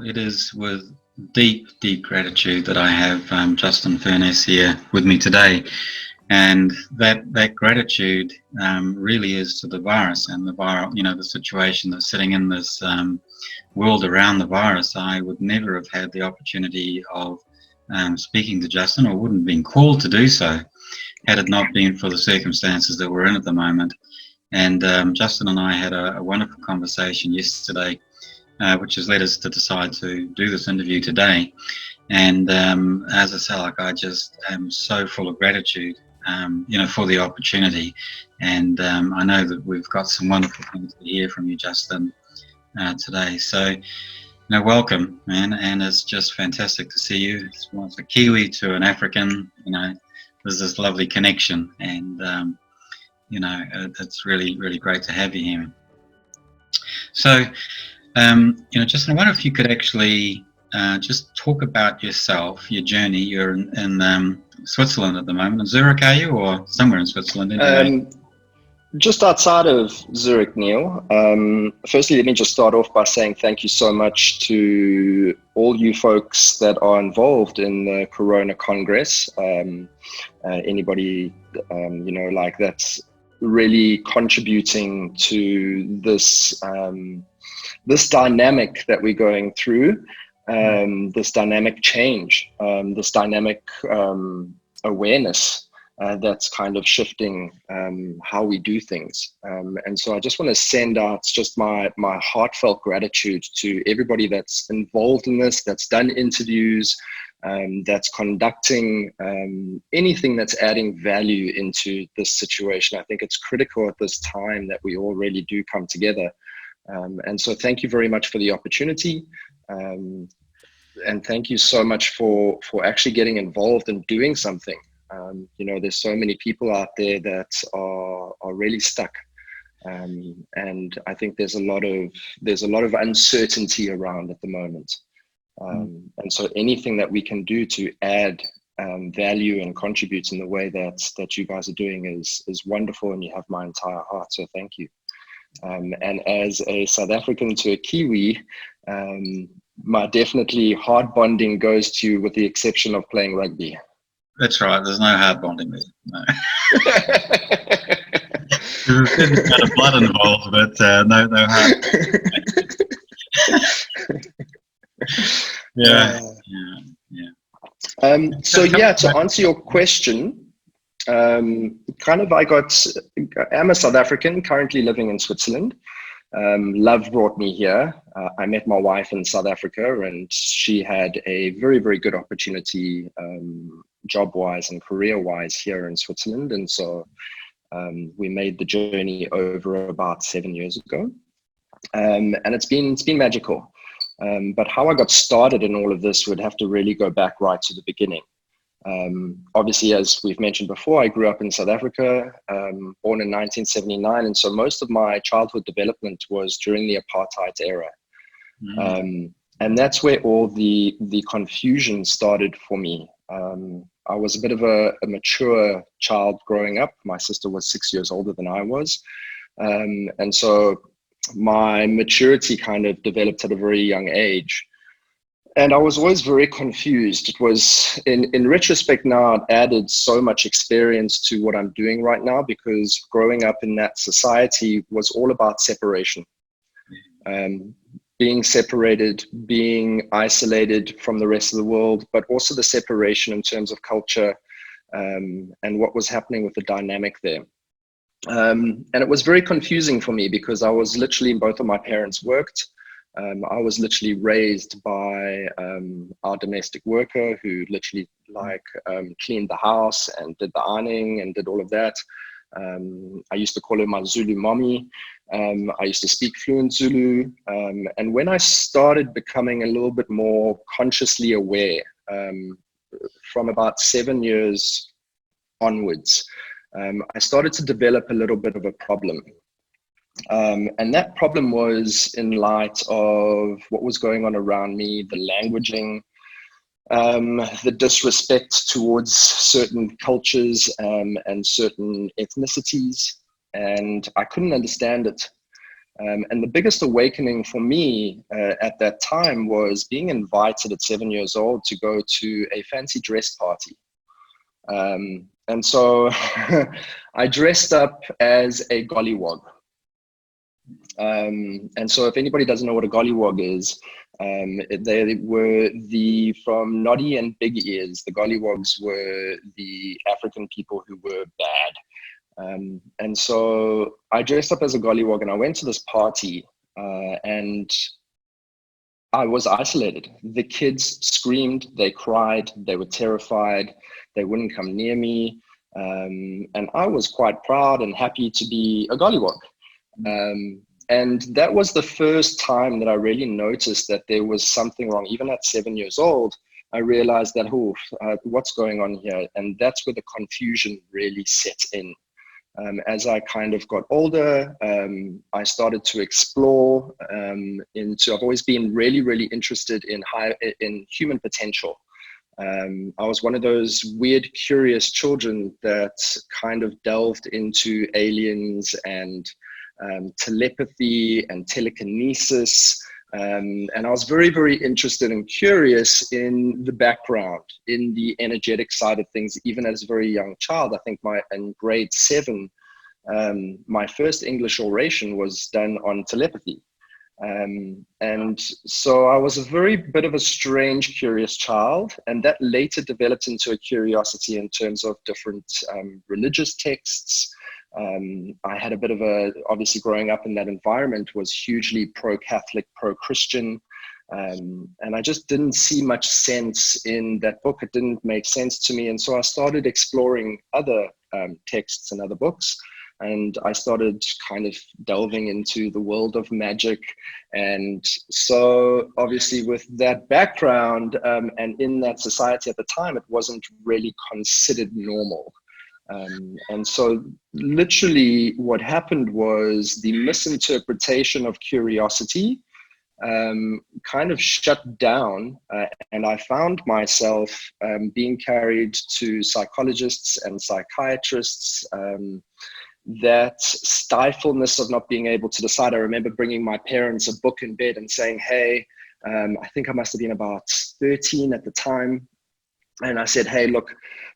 it is with deep, deep gratitude that I have Justin Furness here with me today. And that gratitude really is to the virus and the viral, the situation that's sitting in this world around the virus. I would never have had the opportunity of speaking to Justin, or wouldn't have been called to do so, had it not been for the circumstances that we're in at the moment. And Justin and I had a wonderful conversation yesterday, which has led us to decide to do this interview today. And as I say, I just am so full of gratitude, for the opportunity. And I know that we've got some wonderful things to hear from you, Justin, today. So, welcome, man. And it's just fantastic to see you. It's once a Kiwi to an African, there's this lovely connection. And, it's really, really great to have you here. So, Justin, I wonder if you could actually just talk about yourself, your journey. You're in Switzerland at the moment. In Zurich, are you, or somewhere in Switzerland? Anyway? Just outside of Zurich, Neil. Firstly, let me just start off by saying thank you so much to all you folks that are involved in the Corona Congress. Anybody, that's really contributing to this this dynamic that we're going through, this dynamic change, this dynamic awareness that's kind of shifting how we do things. And so I just want to send out just my heartfelt gratitude to everybody that's involved in this, that's done interviews, that's conducting anything that's adding value into this situation. I think it's critical at this time that we all really do come together. And so thank you very much for the opportunity. And thank you so much for actually getting involved and doing something. There's so many people out there that are really stuck. And I think there's a lot of uncertainty around at the moment. And so anything that we can do to add value and contribute in the way that you guys are doing is wonderful, and you have my entire heart. So thank you. And as a South African to a Kiwi, my definitely hard bonding goes to you, with the exception of playing rugby. That's right. There's no hard bonding there. No. There's a bit of blood involved, but no hard. Yeah. To answer your question, I'm a South African currently living in Switzerland. Love brought me here. I met my wife in South Africa, and she had a very, very good opportunity job-wise and career-wise here in Switzerland. And so we made the journey over about 7 years ago. And it's been magical. But how I got started in all of this would have to really go back right to the beginning. Obviously, as we've mentioned before, I grew up in South Africa, born in 1979. And so most of my childhood development was during the apartheid era. And that's where all the confusion started for me. I was a bit of a mature child growing up. My sister was 6 years older than I was. And so my maturity kind of developed at a very young age. And I was always very confused. It was, in retrospect now, it added so much experience to what I'm doing right now, because growing up in that society was all about separation. Being separated, being isolated from the rest of the world, but also the separation in terms of culture and what was happening with the dynamic there. And it was very confusing for me, because I was literally, both of my parents worked. I was literally raised by our domestic worker, who literally cleaned the house and did the ironing and did all of that. I used to call her my Zulu mommy. I used to speak fluent Zulu. And when I started becoming a little bit more consciously aware, from about 7 years onwards, I started to develop a little bit of a problem. And that problem was in light of what was going on around me, the languaging, the disrespect towards certain cultures and certain ethnicities. And I couldn't understand it. And the biggest awakening for me at that time was being invited at 7 years old to go to a fancy dress party. And so I dressed up as a gollywog. And so if anybody doesn't know what a gollywog is, they were from Noddy and Big Ears, the gollywogs were the African people who were bad. And so I dressed up as a gollywog and I went to this party and I was isolated. The kids screamed, they cried, they were terrified, they wouldn't come near me. And I was quite proud and happy to be a gollywog. And that was the first time that I really noticed that there was something wrong. Even at 7 years old, I realized that, what's going on here? And that's where the confusion really set in. As I kind of got older, I started to explore I've always been really, really interested in human potential. I was one of those weird, curious children that kind of delved into aliens and telepathy and telekinesis. And I was very, very interested and curious in the background, in the energetic side of things, even as a very young child. I think in grade 7, my first English oration was done on telepathy. And so I was a very bit of a strange, curious child. And that later developed into a curiosity in terms of different religious texts. I had a bit of obviously growing up in that environment was hugely pro-Catholic, pro-Christian. And I just didn't see much sense in that book. It didn't make sense to me. And so I started exploring other texts and other books. And I started kind of delving into the world of magic. And so obviously with that background and in that society at the time, it wasn't really considered normal. And so literally what happened was the misinterpretation of curiosity kind of shut down. And I found myself being carried to psychologists and psychiatrists, that stifleness of not being able to decide. I remember bringing my parents a book in bed and saying, hey, I think I must have been about 13 at the time. And I said, hey, look,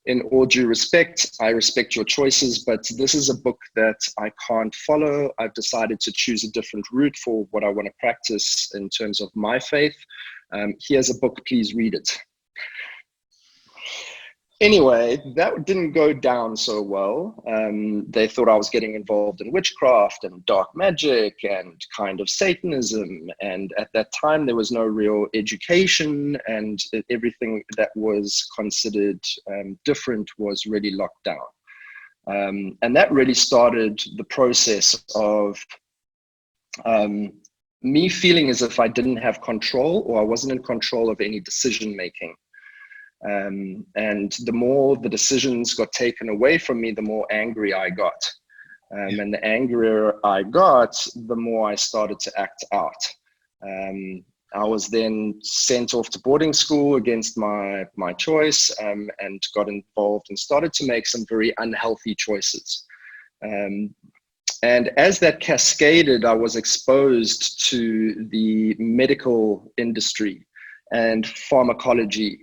in all due respect, I respect your choices, but this is a book that I can't follow. I've decided to choose a different route for what I want to practice in terms of my faith. Here's a book, please read it. Anyway, that didn't go down so well. They thought I was getting involved in witchcraft and dark magic and kind of Satanism. And at that time, there was no real education, and everything that was considered different was really locked down. And that really started the process of me feeling as if I didn't have control, or I wasn't in control of any decision making. And the more the decisions got taken away from me, the more angry I got. And the angrier I got, the more I started to act out. I was then sent off to boarding school against my choice, and got involved and started to make some very unhealthy choices. And as that cascaded, I was exposed to the medical industry and pharmacology.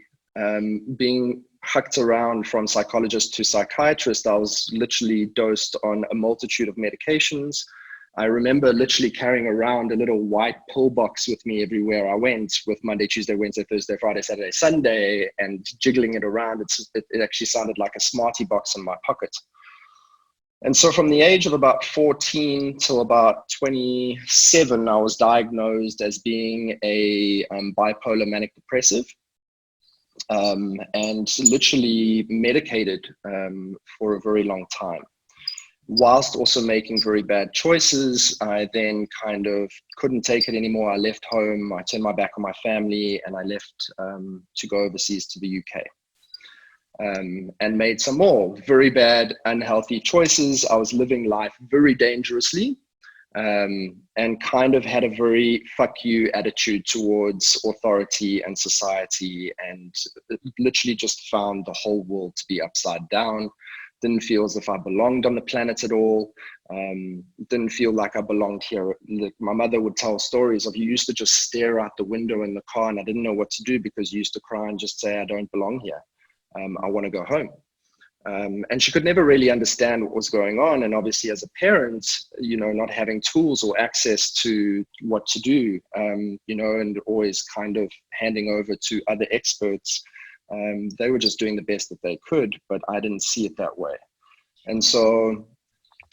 Being hucked around from psychologist to psychiatrist, I was literally dosed on a multitude of medications. I remember literally carrying around a little white pill box with me everywhere I went, with Monday, Tuesday, Wednesday, Thursday, Friday, Saturday, Sunday, and jiggling it around. It actually sounded like a Smartie box in my pocket. And so from the age of about 14 till about 27, I was diagnosed as being a bipolar manic depressive. And literally medicated for a very long time, whilst also making very bad choices. I then kind of couldn't take it anymore. I left home, I turned my back on my family, and I left to go overseas to the UK, and made some more very bad, unhealthy choices. I was living life very dangerously. And kind of had a very fuck you attitude towards authority and society, and literally just found the whole world to be upside down. Didn't feel as if I belonged on the planet at all. Didn't feel like I belonged here. Like my mother would tell stories of, you used to just stare out the window in the car and I didn't know what to do because you used to cry and just say, I don't belong here. I want to go home. And she could never really understand what was going on. And obviously as a parent, not having tools or access to what to do, and always kind of handing over to other experts, they were just doing the best that they could, but I didn't see it that way. And so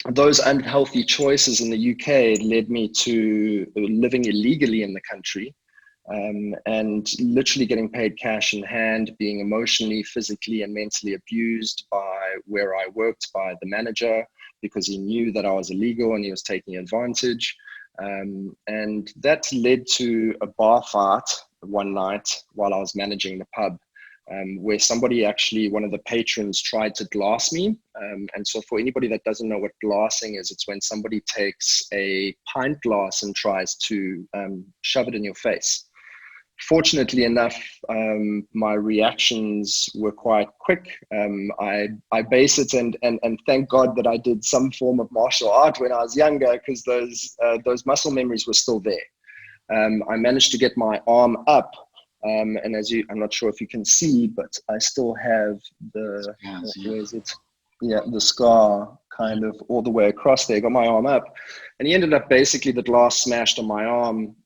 those unhealthy choices in the UK led me to living illegally in the country. And literally getting paid cash in hand, being emotionally, physically, and mentally abused by where I worked, by the manager, because he knew that I was illegal and he was taking advantage. And that led to a bar fight one night while I was managing the pub, where somebody actually, one of the patrons, tried to glass me. And so for anybody that doesn't know what glassing is, it's when somebody takes a pint glass and tries to shove it in your face. Fortunately enough, my reactions were quite quick. I base it and thank God that I did some form of martial art when I was younger, because those muscle memories were still there. I managed to get my arm up, and I'm not sure if you can see, but I still have the, where is it? Yeah, the scar kind of all the way across there. Got my arm up, and he ended up basically the glass smashed on my arm.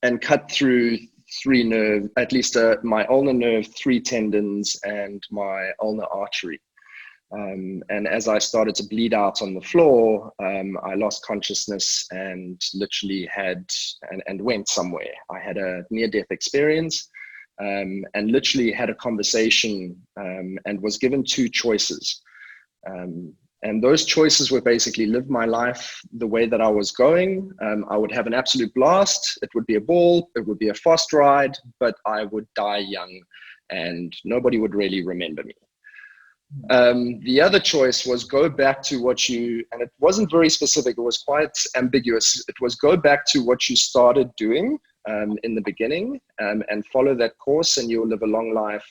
And cut through 3 nerves, at least my ulnar nerve, 3 tendons, and my ulnar artery. And as I started to bleed out on the floor, I lost consciousness and literally had, and went somewhere. I had a near-death experience, and literally had a conversation, and was given 2 choices. And those choices were basically live my life the way that I was going. I would have an absolute blast. It would be a ball. It would be a fast ride, but I would die young and nobody would really remember me. The other choice was go back to what you, and it wasn't very specific. It was quite ambiguous. It was go back to what you started doing in the beginning, and follow that course, and you'll live a long life.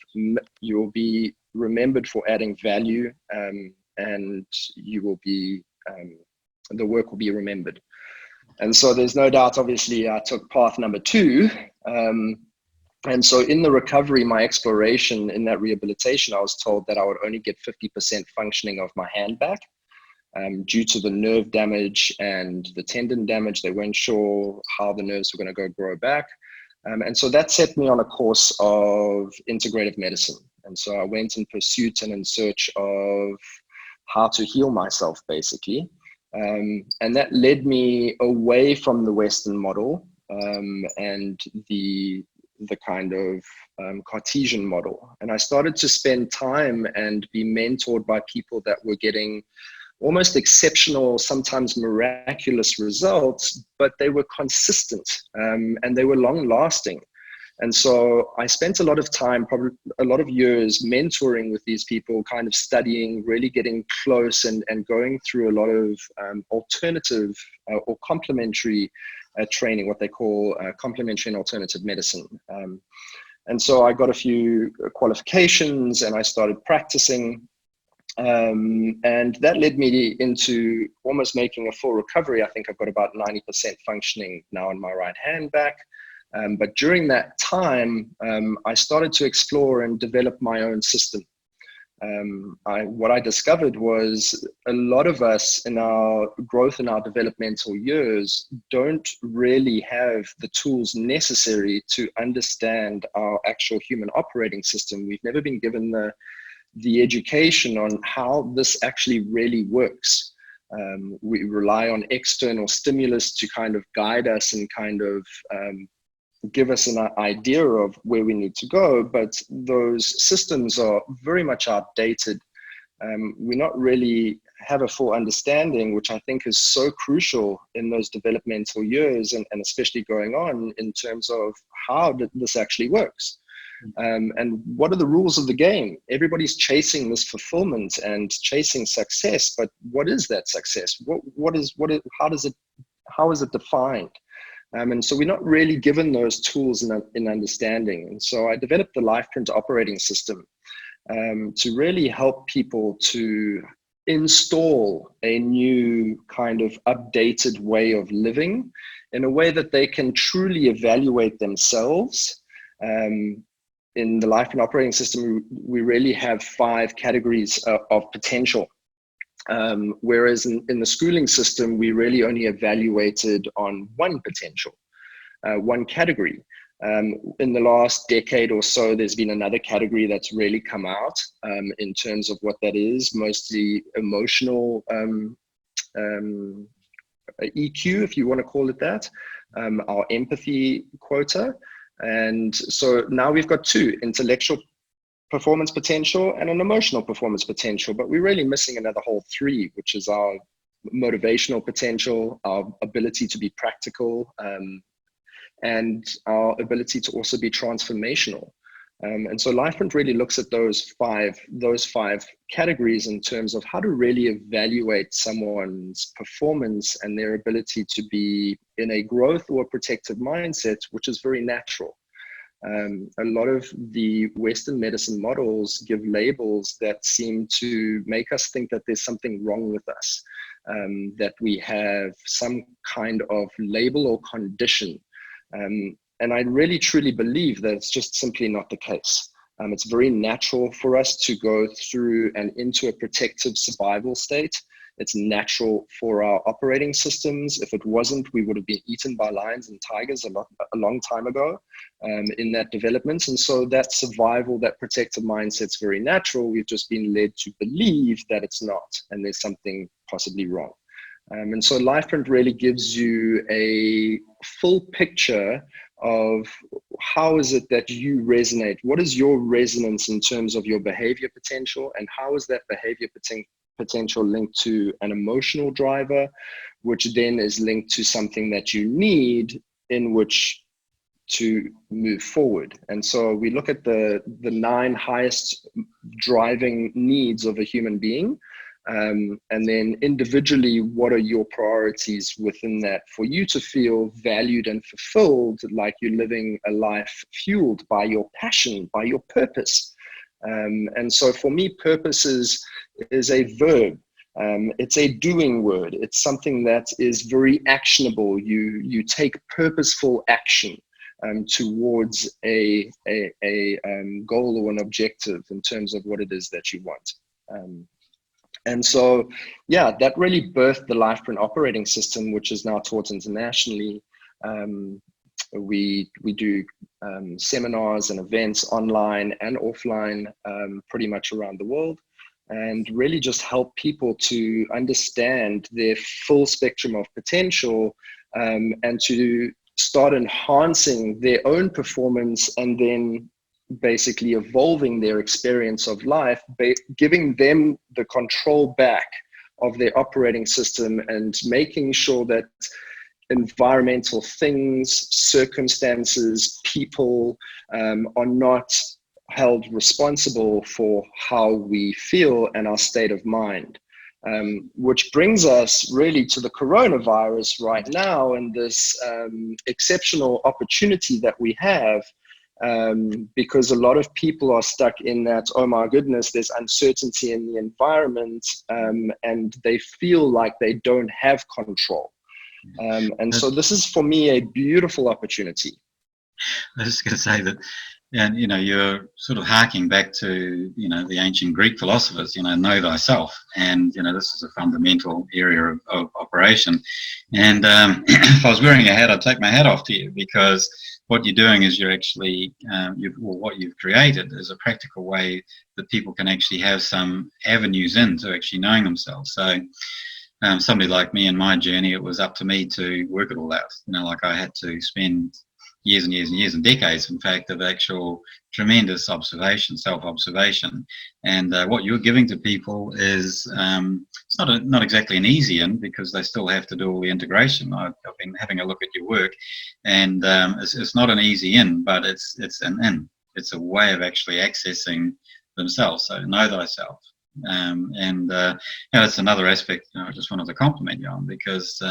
You'll be remembered for adding value, and you will be, the work will be remembered. And so there's no doubt, obviously, I took path number 2. And so in the recovery, my exploration in that rehabilitation, I was told that I would only get 50% functioning of my hand back, due to the nerve damage and the tendon damage. They weren't sure how the nerves were going to grow back. And so that set me on a course of integrative medicine. And so I went in pursuit and in search of how to heal myself, basically. And that led me away from the Western model, and the kind of Cartesian model. And I started to spend time and be mentored by people that were getting almost exceptional, sometimes miraculous results, but they were consistent, and they were long lasting. And so I spent a lot of time, probably a lot of years, mentoring with these people, kind of studying, really getting close, and going through a lot of alternative or complementary training, what they call complementary and alternative medicine. And so I got a few qualifications and I started practicing. And that led me into almost making a full recovery. I think I've got about 90% functioning now in my right hand back. But during that time, I started to explore and develop my own system. What I discovered was a lot of us in our growth in our developmental years don't really have the tools necessary to understand our actual human operating system. We've never been given the education on how this actually really works. We rely on external stimulus to kind of guide us and kind of give us an idea of where we need to go, but those systems are very much outdated. We not really have a full understanding, which I think is so crucial in those developmental years, and especially going on in terms of how this actually works. And what are the rules of the game? Everybody's chasing this fulfillment and chasing success, but what is that success? How is it defined? And so we're not really given those tools in understanding. And so I developed the LifePrint operating system. to really help people to install a new kind of updated way of living in a way that they can truly evaluate themselves. In the life and operating system, we really have 5 categories of potential. Whereas in the schooling system, we really only evaluated on one potential, one category. In the last decade or so, there's been another category that's really come out in terms of what that is, mostly emotional EQ, if you want to call it that, our empathy quota. And so now we've got 2, intellectual performance potential and an emotional performance potential, but we're really missing another whole 3, which is our motivational potential, our ability to be practical, and our ability to also be transformational. And so Lifeprint really looks at those five categories in terms of how to really evaluate someone's performance and their ability to be in a growth or protective mindset, which is very natural. A lot of the Western medicine models give labels that seem to make us think that there's something wrong with us, that we have some kind of label or condition. And I really truly believe that it's just simply not the case. It's very natural for us to go through and into a protective survival state. It's natural for our operating systems. If it wasn't, we would have been eaten by lions and tigers a long time ago in that development. And so that survival, that protective mindset's very natural. We've just been led to believe that it's not, and there's something possibly wrong. And so Lifeprint really gives you a full picture of how is it that you resonate? What is your resonance in terms of your behavior potential, and how is that behavior potential linked to an emotional driver, which then is linked to something that you need in which to move forward. And so we look at the 9 highest driving needs of a human being. And then individually, what are your priorities within that for you to feel valued and fulfilled, like you're living a life fueled by your passion, by your purpose. And so for me, purpose is a verb. It's a doing word. It's something that is very actionable. You take purposeful action towards a goal or an objective in terms of what it is that you want. And so, yeah, that really birthed the Lifeprint operating system, which is now taught internationally. We do seminars and events online and offline pretty much around the world, and really just help people to understand their full spectrum of potential and to start enhancing their own performance, and then basically evolving their experience of life, giving them the control back of their operating system, and making sure that environmental things, circumstances, people are not held responsible for how we feel and our state of mind. Which brings us really to the coronavirus right now, and this exceptional opportunity that we have, because a lot of people are stuck in that, oh my goodness, there's uncertainty in the environment, and they feel like they don't have control. And so this is, for me, a beautiful opportunity. I was just going to say that, and you're sort of harking back to the ancient Greek philosophers, know thyself, and this is a fundamental area of operation. And if I was wearing a hat, I'd take my hat off to you, because what you're doing is you're actually what you've created is a practical way that people can actually have some avenues into actually knowing themselves. So somebody like me in my journey, it was up to me to work it all out. Like I had to spend years and years and years and decades, in fact, of actual tremendous observation, self-observation. And what you're giving to people is it's not exactly an easy in, because they still have to do all the integration. I've been having a look at your work, and it's not an easy in, but it's an in. It's a way of actually accessing themselves. So know thyself. And it's another aspect I just wanted to compliment you on, because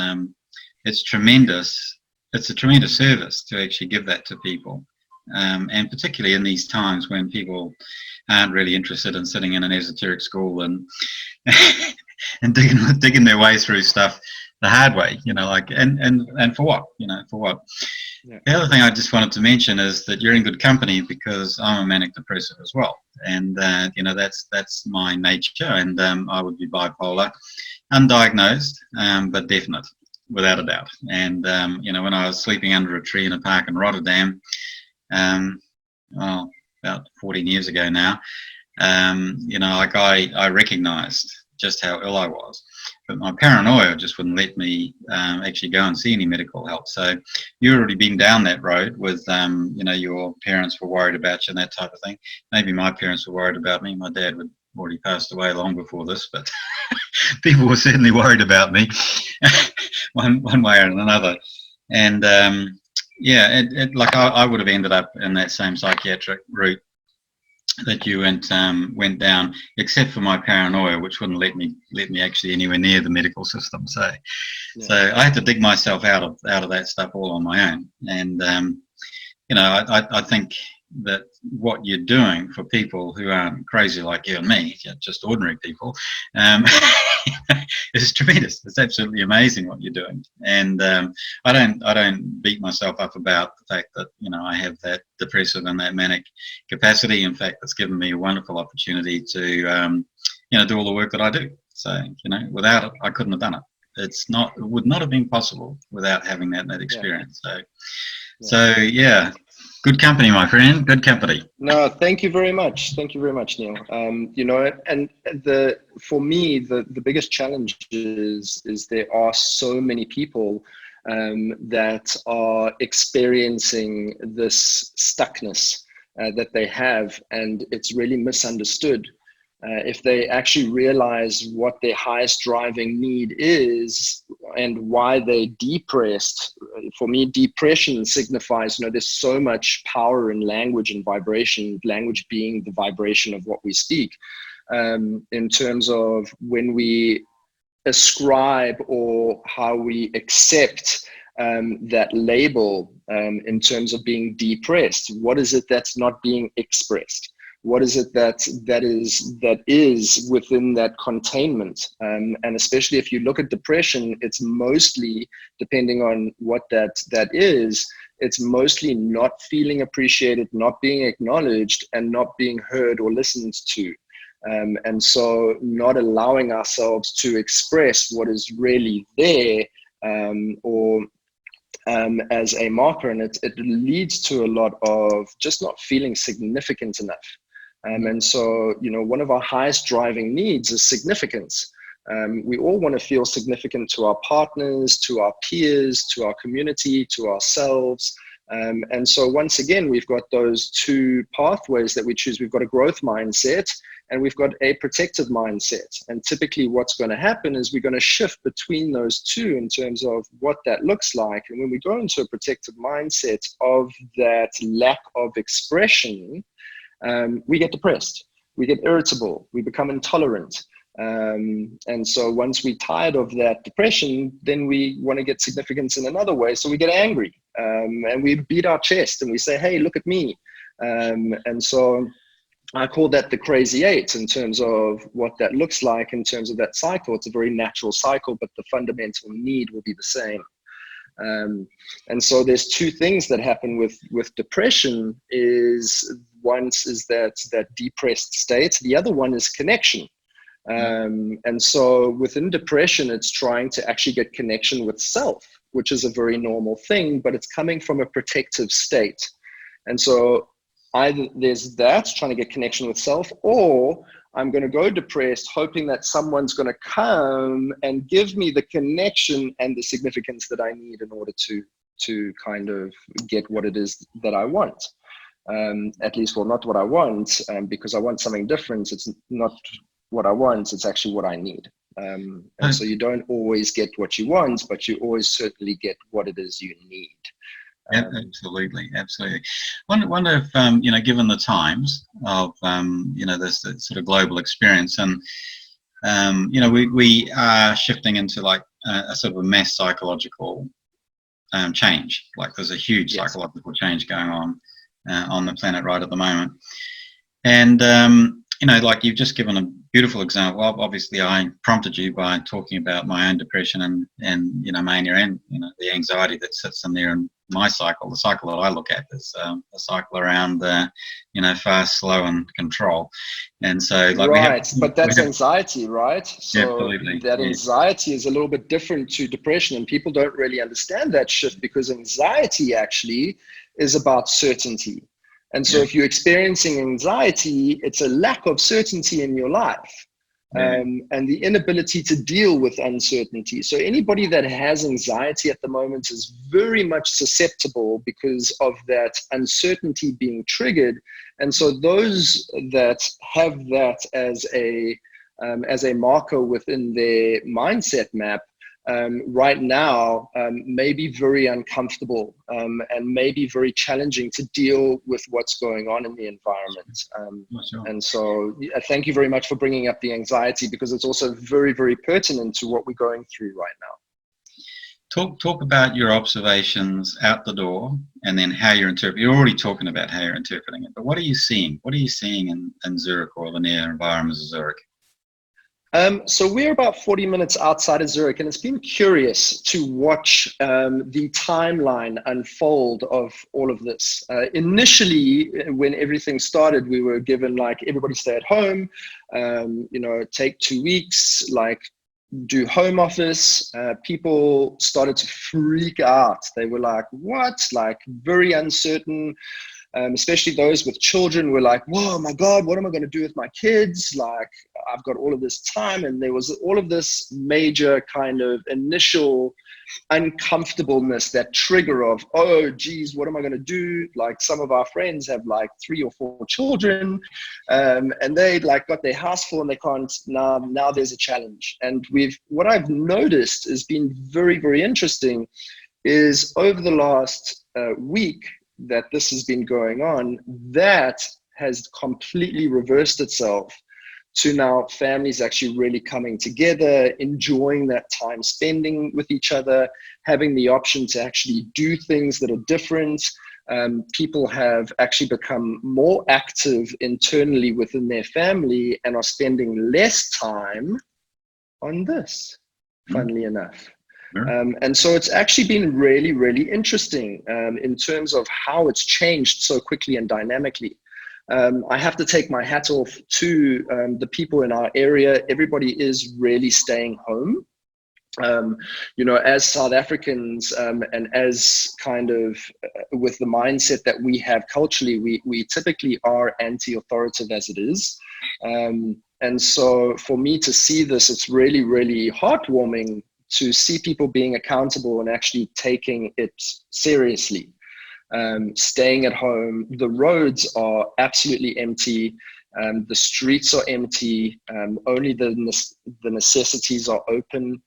it's tremendous. It's a tremendous service to actually give that to people, and particularly in these times when people aren't really interested in sitting in an esoteric school and and digging their way through stuff the hard way, like and for what, for what. Yeah. The other thing I just wanted to mention is that you're in good company, because I'm a manic depressive as well, and that's my nature, and I would be bipolar, undiagnosed, but definite, without a doubt. And when I was sleeping under a tree in a park in Rotterdam, well, about 14 years ago now, like I recognised just how ill I was, but my paranoia just wouldn't let me actually go and see any medical help. So you've already been down that road with, your parents were worried about you and that type of thing. Maybe my parents were worried about me. My dad would already passed away long before this, but people were certainly worried about me, one way or another. And like I would have ended up in that same psychiatric route that you went down, except for my paranoia, which wouldn't let me actually anywhere near the medical system. So I had to dig myself out of that stuff all on my own. And I think that what you're doing for people who aren't crazy like you and me, just ordinary people, is tremendous. It's absolutely amazing what you're doing. And I don't beat myself up about the fact that I have that depressive and that manic capacity. In fact, it's given me a wonderful opportunity to do all the work that I do. So without it, I couldn't have done it. It would not have been possible without having that experience. So good company, my friend. Good company. No, thank you very much. Thank you very much, Neil. And for me, the biggest challenge is there are so many people that are experiencing this stuckness that they have, and it's really misunderstood. If they actually realize what their highest driving need is and why they're depressed. For me, depression signifies, there's so much power in language and vibration, language being the vibration of what we speak, in terms of when we ascribe or how we accept that label in terms of being depressed. What is it that's not being expressed? What is it that is within that containment? And especially if you look at depression, it's mostly, depending on what that is, it's mostly not feeling appreciated, not being acknowledged, and not being heard or listened to. And so not allowing ourselves to express what is really there, as a marker. And it leads to a lot of just not feeling significant enough. And so, one of our highest driving needs is significance. We all want to feel significant to our partners, to our peers, to our community, to ourselves. And so once again, we've got those two pathways that we choose. We've got a growth mindset and we've got a protective mindset. And typically what's going to happen is we're going to shift between those two in terms of what that looks like. And when we go into a protective mindset of that lack of expression, we get depressed, we get irritable, we become intolerant. And so once we're tired of that depression, then we want to get significance in another way. So we get angry, and we beat our chest and we say, hey, look at me. And so I call that the crazy eight in terms of what that looks like in terms of that cycle. It's a very natural cycle, but the fundamental need will be the same. And so there's two things that happen with depression. One is that depressed state. The other one is connection. And so within depression, it's trying to actually get connection with self, which is a very normal thing, but it's coming from a protective state. And so either there's that, trying to get connection with self, or I'm going to go depressed, hoping that someone's going to come and give me the connection and the significance that I need in order to kind of get what it is that I want. At least, well, not what I want, because I want something different. It's not what I want, it's actually what I need. And so you don't always get what you want, but you always certainly get what it is you need. Absolutely. Wonder if given the times of this sort of global experience, and we are shifting into like a sort of a mass psychological change. Like there's a huge psychological change going on on the planet right at the moment. And like you've just given a beautiful example. Obviously, I prompted you by talking about my own depression and mania and the anxiety that sits in there in my cycle. The cycle that I look at is a cycle around fast, slow, and control. And so, right, but that's anxiety, right? So absolutely, that anxiety is a little bit different to depression, and people don't really understand that shift, because anxiety actually is about certainty. And so if you're experiencing anxiety, it's a lack of certainty in your life, and the inability to deal with uncertainty. So anybody that has anxiety at the moment is very much susceptible because of that uncertainty being triggered. And so those that have that as a marker within their mindset map, right now may be very uncomfortable and may be very challenging to deal with what's going on in the environment. And so thank you very much for bringing up the anxiety, because it's also very, very pertinent to what we're going through right now. Talk about your observations out the door, and then how you're interpreting. You're already talking about how you're interpreting it, but what are you seeing? What are you seeing in Zurich or the near environments of Zurich? So we're about 40 minutes outside of Zurich, and it's been curious to watch the timeline unfold of all of this. Initially, when everything started, we were given everybody stay at home, take 2 weeks, do home office. People started to freak out. They were like, what? Very uncertain. Especially those with children were like, whoa, my God, what am I going to do with my kids? I've got all of this time. And there was all of this major kind of initial uncomfortableness, that trigger of, oh, geez, what am I going to do? Some of our friends have 3 or 4 children, and they got their house full and they can't, now there's a challenge. And what I've noticed has been very, very interesting is over the last week, that this has been going on, that has completely reversed itself to now families actually really coming together, enjoying that time, spending with each other, having the option to actually do things that are different. People have actually become more active internally within their family and are spending less time on this, funnily enough. And so it's actually been really, really interesting in terms of how it's changed so quickly and dynamically. I have to take my hat off to the people in our area. Everybody is really staying home. As South Africans and as kind of with the mindset that we have culturally, we typically are anti-authoritative as it is. And so for me to see this, it's really, really heartwarming to see people being accountable and actually taking it seriously. Staying at home. The roads are absolutely empty. The streets are empty. Only the necessities are open.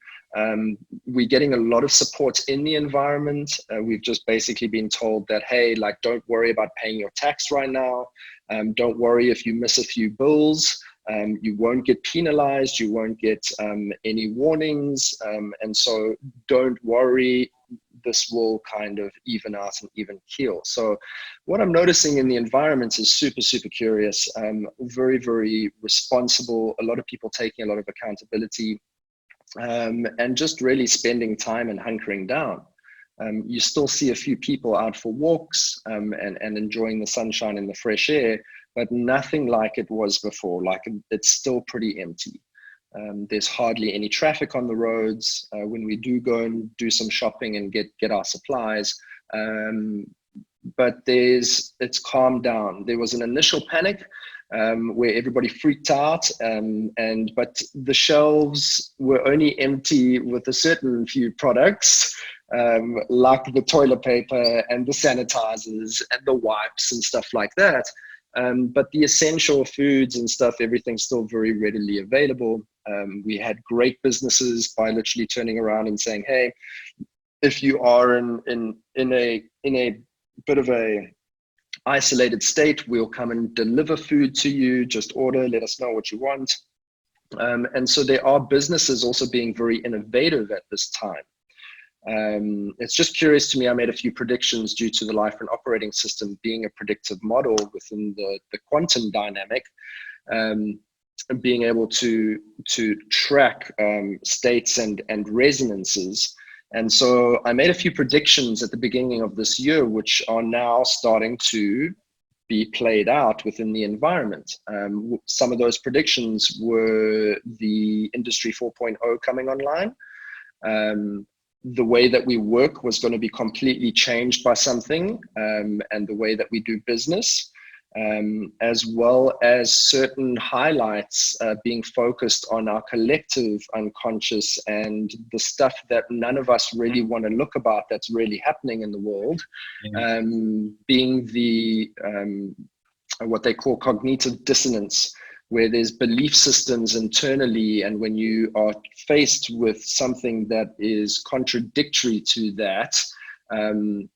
We're getting a lot of support in the environment. We've just basically been told that, hey, don't worry about paying your tax right now. Don't worry if you miss a few bills. You won't get penalized, you won't get any warnings, and so don't worry, this will kind of even out and even keel. So what I'm noticing in the environment is super, super curious, very, very responsible, a lot of people taking a lot of accountability, and just really spending time and hunkering down. You still see a few people out for walks and enjoying the sunshine and the fresh air, but nothing like it was before. It's still pretty empty. There's hardly any traffic on the roads when we do go and do some shopping and get our supplies. But it's calmed down. There was an initial panic where everybody freaked out, but the shelves were only empty with a certain few products, like the toilet paper and the sanitizers and the wipes and stuff like that. But the essential foods and stuff, everything's still very readily available. We had great businesses by literally turning around and saying, hey, if you are in a bit of a isolated state, we'll come and deliver food to you. Just order, let us know what you want. And so there are businesses also being very innovative at this time. It's just curious to me. I made a few predictions due to the life and operating system being a predictive model within the quantum dynamic, being able to track states and resonances. And so I made a few predictions at the beginning of this year, which are now starting to be played out within the environment. Some of those predictions were the Industry 4.0 coming online. The way that we work was going to be completely changed by something, and the way that we do business, as well as certain highlights being focused on our collective unconscious and the stuff that none of us really want to look about that's really happening in the world, being the what they call cognitive dissonance, where there's belief systems internally, and when you are faced with something that is contradictory to that,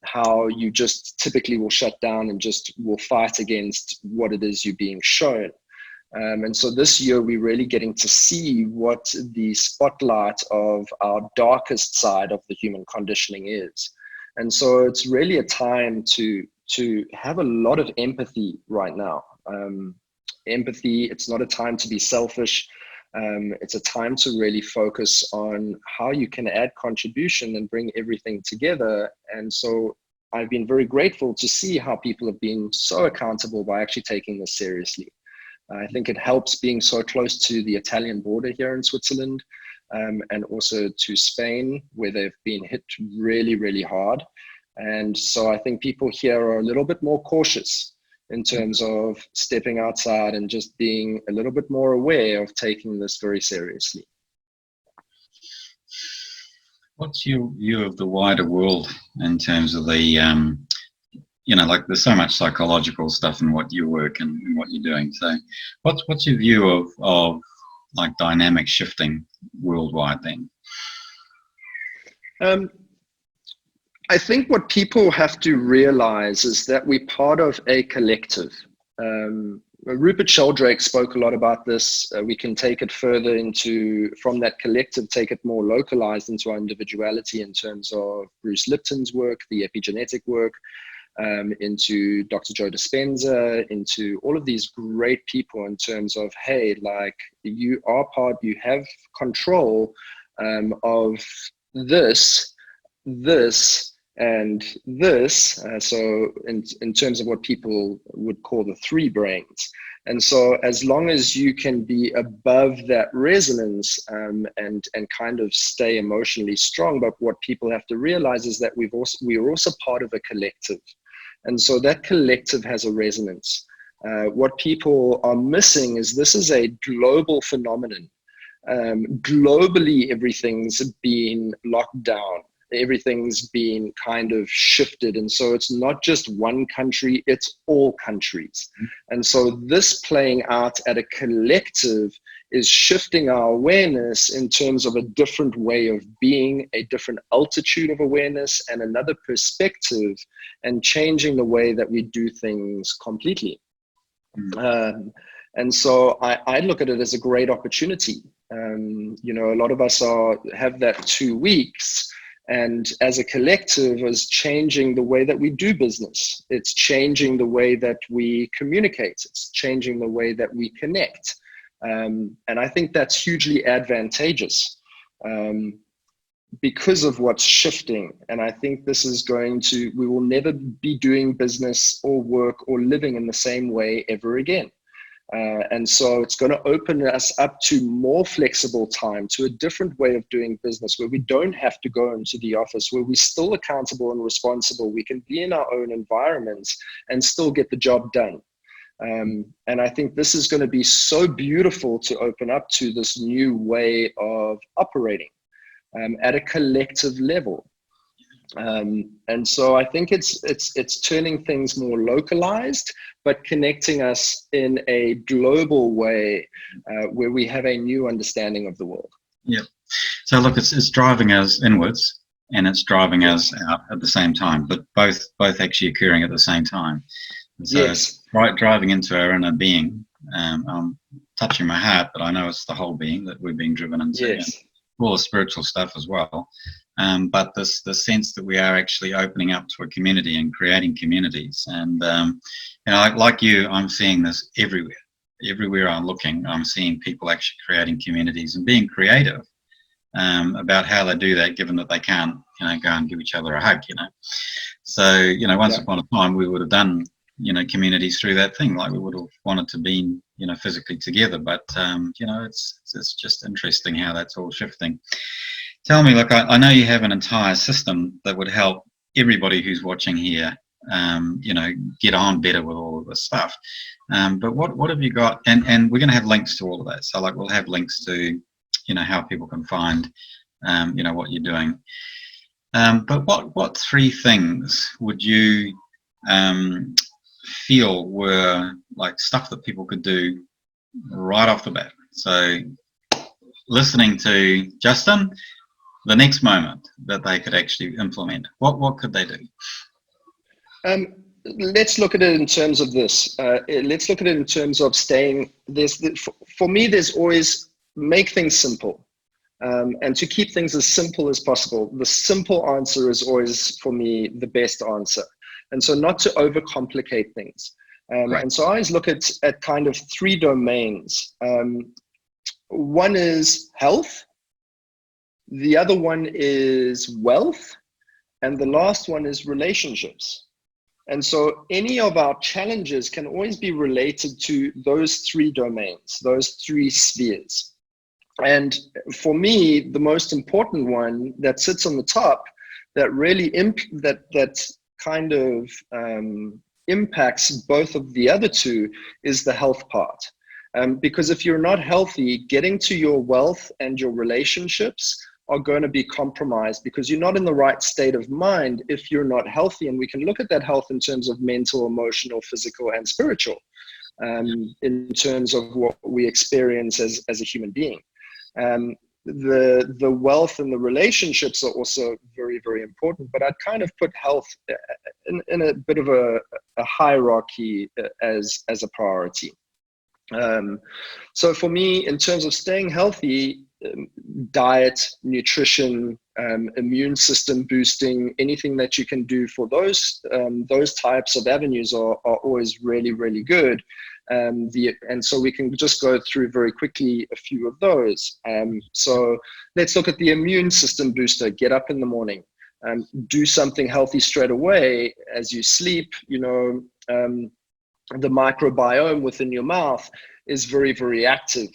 how you just typically will shut down and just will fight against what it is you're being shown. And so this year we're really getting to see what the spotlight of our darkest side of the human conditioning is. And so it's really a time to have a lot of empathy right now. Empathy, it's not a time to be selfish. It's a time to really focus on how you can add contribution and bring everything together. And so I've been very grateful to see how people have been so accountable by actually taking this seriously. I think it helps being so close to the Italian border here in Switzerland, and also to Spain, where they've been hit really, really hard. And so I think people here are a little bit more cautious in terms of stepping outside and just being a little bit more aware of taking this very seriously. What's your view of the wider world in terms of the, like there's so much psychological stuff in what you work and what you're doing. So what's your view of like dynamic shifting worldwide then? I think what people have to realize is that we're part of a collective. Rupert Sheldrake spoke a lot about this. We can take it further from that collective, take it more localized into our individuality in terms of Bruce Lipton's work, the epigenetic work, into Dr. Joe Dispenza, into all of these great people in terms of, hey, like you are part, you have control of this, and this, so in terms of what people would call the three brains. And so as long as you can be above that resonance, and kind of stay emotionally strong, but what people have to realize is that we are also part of a collective. And so that collective has a resonance. What people are missing is this is a global phenomenon. Globally, everything's been locked down. Everything's been kind of shifted. And so it's not just one country, it's all countries. And so this playing out at a collective is shifting our awareness in terms of a different way of being, a different altitude of awareness, and another perspective, and changing the way that we do things completely. And so I look at it as a great opportunity. A lot of us have that 2 weeks. And as a collective is changing the way that we do business. It's changing the way that we communicate. It's changing the way that we connect. And I think that's hugely advantageous because of what's shifting. And I think this is we will never be doing business or work or living in the same way ever again. And so it's going to open us up to more flexible time, to a different way of doing business, where we don't have to go into the office, where we're still accountable and responsible. We can be in our own environments and still get the job done. And I think this is going to be so beautiful to open up to this new way of operating at a collective level. And so I think it's turning things more localized, but connecting us in a global way, where we have a new understanding of the world. Yep. So look, it's driving us inwards and it's driving us out at the same time, but both actually occurring at the same time. And so it's driving into our inner being. I'm touching my heart, but I know it's the whole being that we're being driven into. Yes. All the spiritual stuff as well. but the sense that we are actually opening up to a community and creating communities. And like you, I'm seeing this everywhere. Everywhere I'm looking, I'm seeing people actually creating communities and being creative about how they do that, given that they can't, go and give each other a hug, So, once upon a time, we would have done, communities through that thing, like we would have wanted to be, physically together. But, it's just interesting how that's all shifting. Tell me, look, I know you have an entire system that would help everybody who's watching here, get on better with all of this stuff. But what have you got? And we're going to have links to all of that. So, like, we'll have links to, how people can find, what you're doing. But what three things would you feel were like stuff that people could do right off the bat? So, listening to Justin, the next moment that they could actually implement, what could they do? Let's look at it in terms of this. Let's look at it in terms of staying. For me, there's always make things simple. And to keep things as simple as possible. The simple answer is always, for me, the best answer. And so not to overcomplicate things. Right. And so I always look at kind of three domains. One is health. The other one is wealth. And the last one is relationships. And so any of our challenges can always be related to those three domains, those three spheres. And for me, the most important one that sits on the top that really kind of impacts both of the other two is the health part. Because if you're not healthy, getting to your wealth and your relationships are going to be compromised because you're not in the right state of mind if you're not healthy. And we can look at that health in terms of mental, emotional, physical, and spiritual, in terms of what we experience as a human being. The wealth and the relationships are also very, very important, but I'd kind of put health in a bit of a hierarchy as a priority. So for me, in terms of staying healthy, diet, nutrition, immune system boosting, anything that you can do for those types of avenues are always really, really good. And so we can just go through very quickly a few of those. So let's look at the immune system booster. Get up in the morning, do something healthy straight away as you sleep. The microbiome within your mouth is very, very active.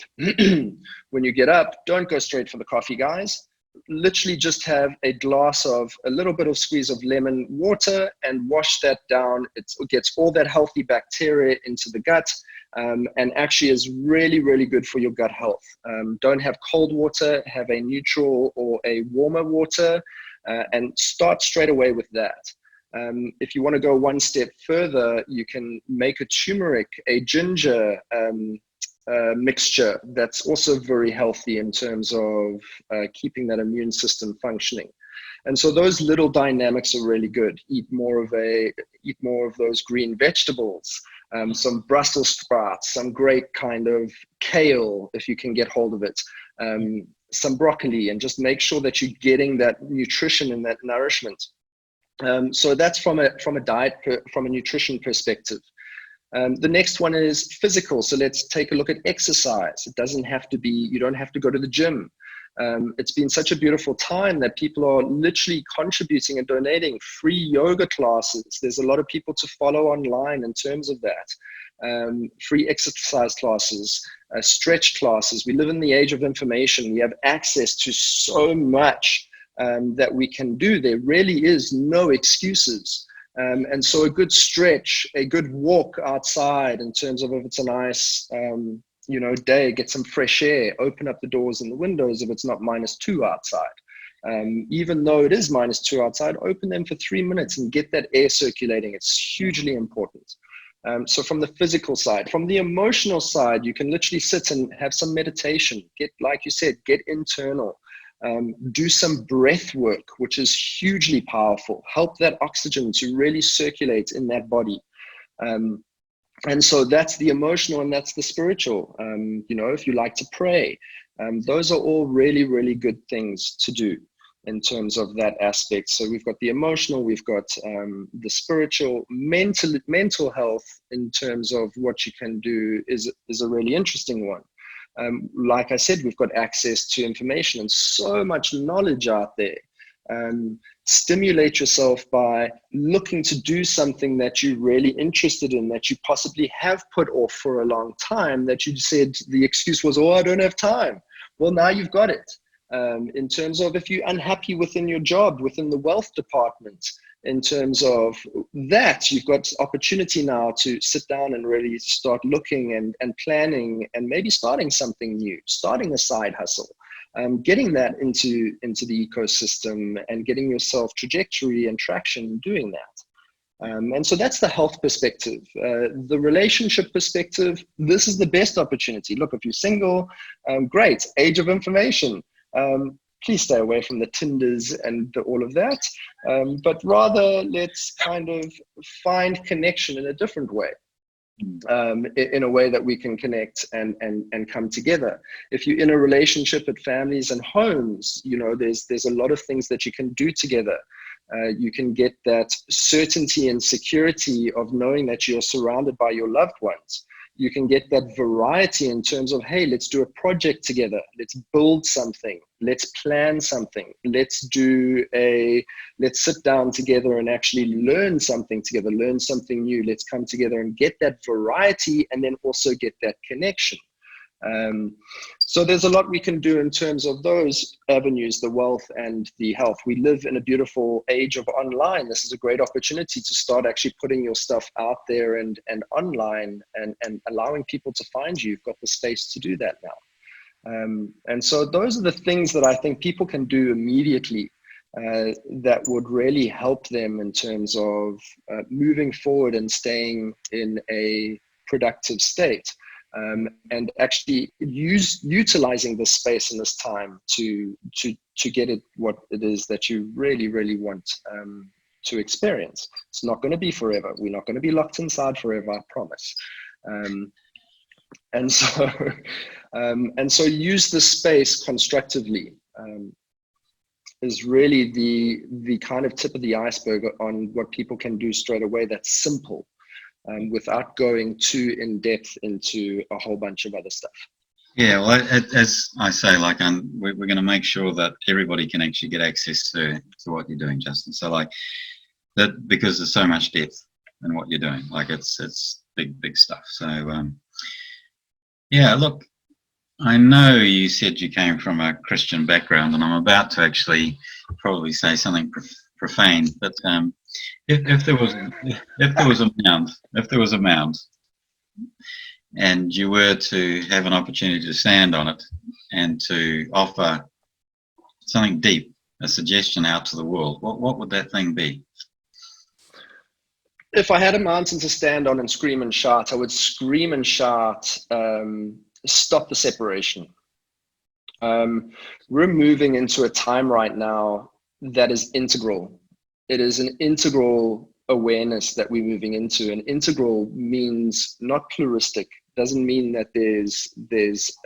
When you get up, don't go straight for the coffee, guys. Literally just have a glass of a little bit of squeeze of lemon water and wash that down. It gets all that healthy bacteria into the gut, and actually is really, really good for your gut health. Don't have cold water, have a neutral or a warmer water, and start straight away with that. If you want to go one step further, you can make a turmeric, a ginger mixture that's also very healthy in terms of keeping that immune system functioning. And so those little dynamics are really good. Eat more of those green vegetables, some Brussels sprouts, some great kind of kale if you can get hold of it, some broccoli, and just make sure that you're getting that nutrition and that nourishment. So that's from a diet, from a nutrition perspective. The next one is physical. So let's take a look at exercise. It doesn't have to be, you don't have to go to the gym. It's been such a beautiful time that people are literally contributing and donating free yoga classes. There's a lot of people to follow online in terms of that. Free exercise classes, stretch classes. We live in the age of information. We have access to so much that we can do. There really is no excuses. And so a good stretch, a good walk outside in terms of if it's a nice, day, get some fresh air, open up the doors and the windows if it's not -2 outside. Even though it is -2 outside, open them for 3 minutes and get that air circulating. It's hugely important. So from the physical side, from the emotional side, you can literally sit and have some meditation. Get, like you said, get internal. Do some breath work, which is hugely powerful. Help that oxygen to really circulate in that body. And so that's the emotional and that's the spiritual. If you like to pray, those are all really, really good things to do. in terms of that aspect. So we've got the emotional, we've got the spiritual, mental health in terms of what you can do is a really interesting one. Like I said, we've got access to information and so much knowledge out there. Stimulate yourself by looking to do something that you're really interested in, that you possibly have put off for a long time, that you said the excuse was, oh, I don't have time. Well, now you've got it. In terms of if you're unhappy within your job, within the wealth department, in terms of that, you've got opportunity now to sit down and really start looking and planning and maybe starting something new, starting a side hustle, getting that into the ecosystem and getting yourself trajectory and traction doing that. And so that's the health perspective. The relationship perspective, this is the best opportunity. Look, if you're single, great, age of information. Please stay away from the Tinders and all of that, but rather let's kind of find connection in a different way, in a way that we can connect and come together. If you're in a relationship at families and homes, you know, there's a lot of things that you can do together. You can get that certainty and security of knowing that you're surrounded by your loved ones. You can get that variety in terms of, hey, let's do a project together. Let's build something. Let's plan something. Let's sit down together and actually learn something together, learn something new. Let's come together and get that variety and then also get that connection. So there's a lot we can do in terms of those avenues, the wealth and the health. We live in a beautiful age of online. This is a great opportunity to start actually putting your stuff out there and online and allowing people to find you. You've got the space to do that now. And so those are the things that I think people can do immediately that would really help them in terms of moving forward and staying in a productive state. And actually utilizing this space and this time to get it what it is that you really, really want to experience. It's not going to be forever. We're not going to be locked inside forever, I promise. And so use the space constructively is really the kind of tip of the iceberg on what people can do straight away that's simple. Without going too in depth into a whole bunch of other stuff. Yeah, well, as I say, like we're going to make sure that everybody can actually get access to what you're doing, Justin. So like that, because there's so much depth in what you're doing. Like it's big stuff. So yeah, look, I know you said you came from a Christian background, and I'm about to actually probably say something profane, but if there was a mound, and you were to have an opportunity to stand on it and to offer something deep, a suggestion out to the world, what would that thing be? If I had a mountain to stand on and scream and shout, I would scream and shout, stop the separation. We're moving into a time right now that is integral. It is an integral awareness that we're moving into. And integral means not pluralistic. Doesn't mean that there's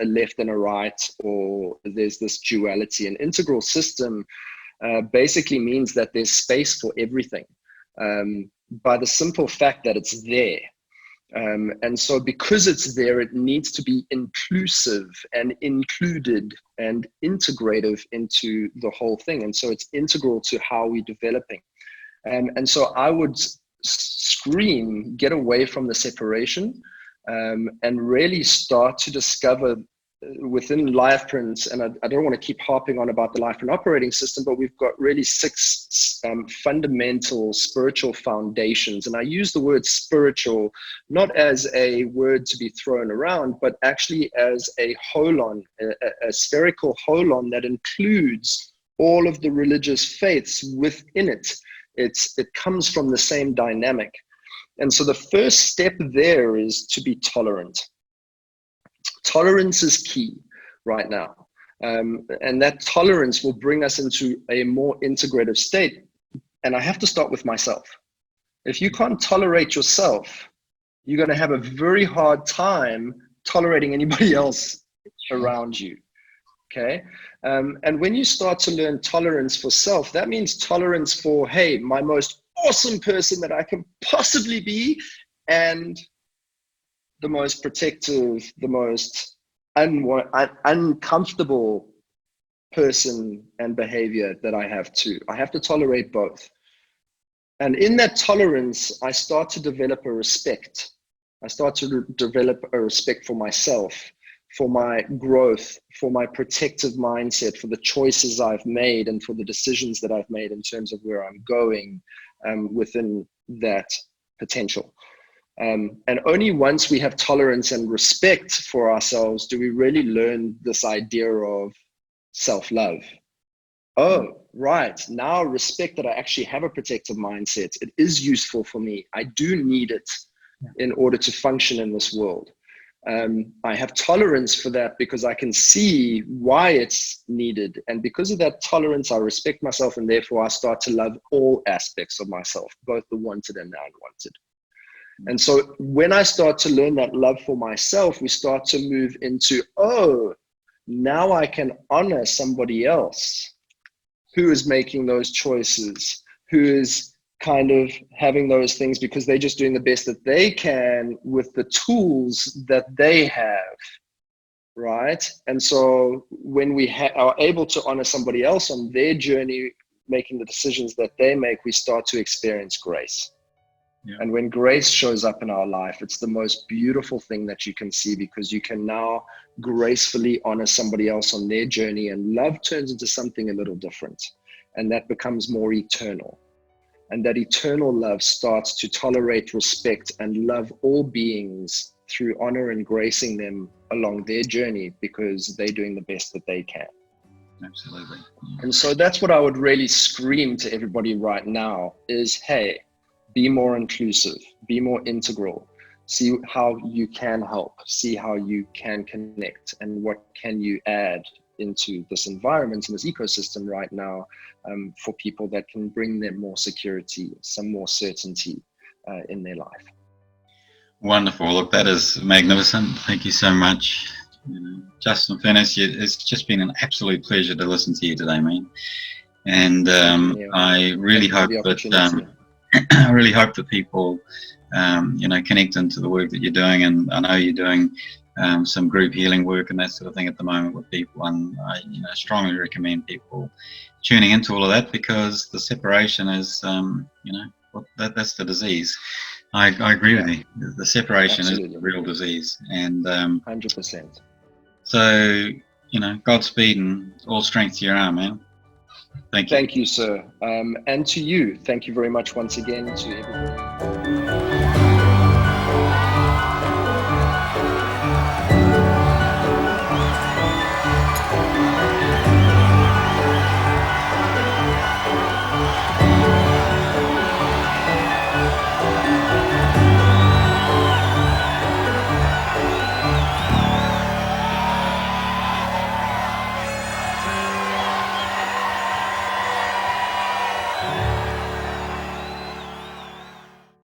a left and a right, or there's this duality. An integral system basically means that there's space for everything, by the simple fact that it's there. And so because it's there, it needs to be inclusive and included and integrative into the whole thing. And so it's integral to how we're developing. And so I would scream, get away from the separation, and really start to discover within LifePrint, and I don't want to keep harping on about the LifePrint operating system, but we've got really 6 fundamental spiritual foundations. And I use the word spiritual not as a word to be thrown around, but actually as a holon, a spherical holon that includes all of the religious faiths within it. It comes from the same dynamic. And so the first step there is to be tolerant. Tolerance is key right now. And that tolerance will bring us into a more integrative state. And I have to start with myself. If you can't tolerate yourself, you're going to have a very hard time tolerating anybody else around you. Okay. And when you start to learn tolerance for self, that means tolerance for, hey, my most awesome person that I can possibly be, and the most protective, the most uncomfortable person and behavior that I have too. I have to tolerate both. And in that tolerance, I start to develop a respect. I start to develop a respect for myself, for my growth, for my protective mindset, for the choices I've made, and for the decisions that I've made in terms of where I'm going within that potential. And only once we have tolerance and respect for ourselves do we really learn this idea of self-love. Oh, right. Now respect that I actually have a protective mindset. It is useful for me. I do need it in order to function in this world. I have tolerance for that because I can see why it's needed. And because of that tolerance, I respect myself, and therefore I start to love all aspects of myself, both the wanted and the unwanted. And so when I start to learn that love for myself, we start to move into, oh, now I can honor somebody else who is making those choices, who is kind of having those things because they're just doing the best that they can with the tools that they have, right? And so when we are able to honor somebody else on their journey, making the decisions that they make, we start to experience grace. Yeah. And when grace shows up in our life, it's the most beautiful thing that you can see, because you can now gracefully honor somebody else on their journey, and love turns into something a little different, and that becomes more eternal. And that eternal love starts to tolerate, respect, and love all beings through honor and gracing them along their journey, because they're doing the best that they can. Absolutely. And so that's what I would really scream to everybody right now is, hey, be more inclusive, be more integral, see how you can help, see how you can connect, and what can you add into this environment and this ecosystem right now for people that can bring them more security, some more certainty in their life. Wonderful. Look, that is magnificent. Thank you so much. Justin Furness, it's just been an absolute pleasure to listen to you today, man. And I really hope that I really hope that people, connect into the work that you're doing. And I know you're doing some group healing work and that sort of thing at the moment with people. And I, strongly recommend people tuning into all of that, because the separation is, that's the disease. I agree with you. The separation Absolutely. Is the real disease. And 100%. So, Godspeed and all strength to your arm, man. Thank you. Thank you, sir. And to you, thank you very much once again to everybody.